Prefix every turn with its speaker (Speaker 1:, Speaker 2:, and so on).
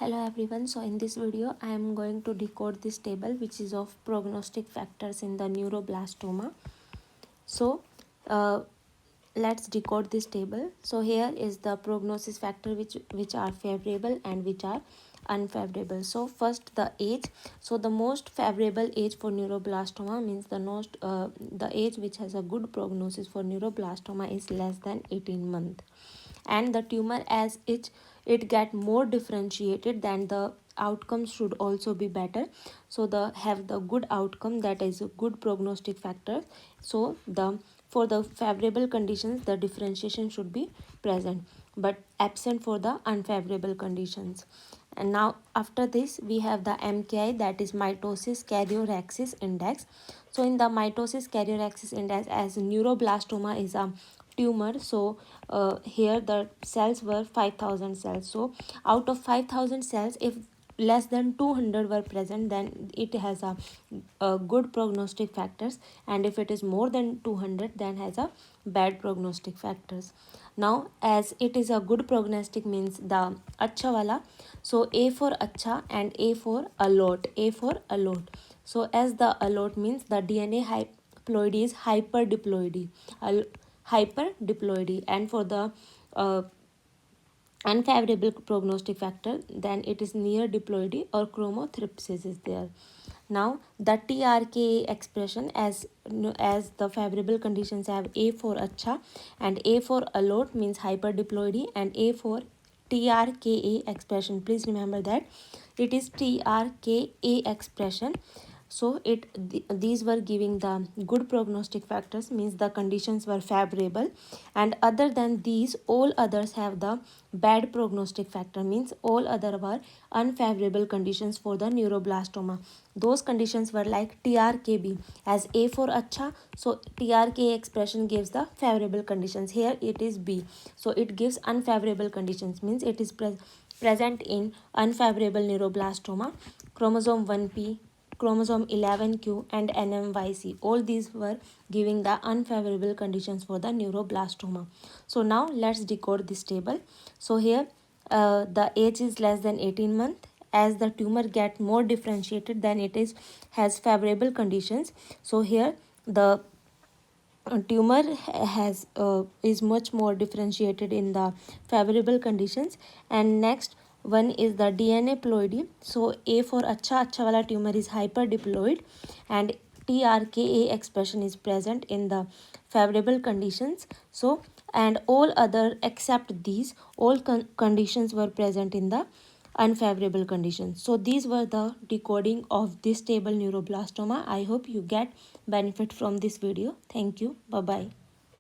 Speaker 1: Hello everyone, so in this video I am going to decode this table which is of prognostic factors in the neuroblastoma. So let's decode this table. So here is the prognosis factor which are favorable and which are unfavorable. So first the age. So the most favorable age for neuroblastoma means the age which has a good prognosis for neuroblastoma is less than 18 months, and the tumor as it get more differentiated, then the outcomes should also be better. So the have the good outcome, that is a good prognostic factor. So the for the favorable conditions the differentiation should be present, but absent for the unfavorable conditions. And now after this we have the MKI, that is mitosis karyoraxis index. So in the mitosis karyoraxis index, as neuroblastoma is a tumor, so here the cells were 5000 cells. So out of 5000 cells, if less than 200 were present, then it has a good prognostic factors, and if it is more than 200 then has a bad prognostic factors. Now as it is a good prognostic means the acha wala, so A for acha and A for alert, A for alert. So as the alert means the DNA haploidy is hyperdiploidy, and for the uh, unfavorable prognostic factor, then it is near diploidy or chromothripsis is there. Now the TRKA expression, as the favorable conditions have A for acha and A for alert means hyperdiploidy, and A for TRKA expression, please remember that it is TRKA expression. So these were giving the good prognostic factors, means the conditions were favorable, and other than these all others have the bad prognostic factor, means all other were unfavorable conditions for the neuroblastoma. Those conditions were like TRKB, as A for acha, so TRK expression gives the favorable conditions. Here it is B, so it gives unfavorable conditions, means it is present in unfavorable neuroblastoma. Chromosome 1p, chromosome 11q and NMYC, all these were giving the unfavorable conditions for the neuroblastoma. So now let's decode this table. So here the age is less than 18 months. As the tumor get more differentiated, then it has favorable conditions. So here the tumor has is much more differentiated in the favorable conditions. And next one is the DNA ploidy. So A for acha wala tumor is hyperdiploid, and TRKA expression is present in the favorable conditions. So and all other except these all conditions were present in the unfavorable conditions. So these were the decoding of this table neuroblastoma. I hope you get benefit from this video. Thank you. Bye bye.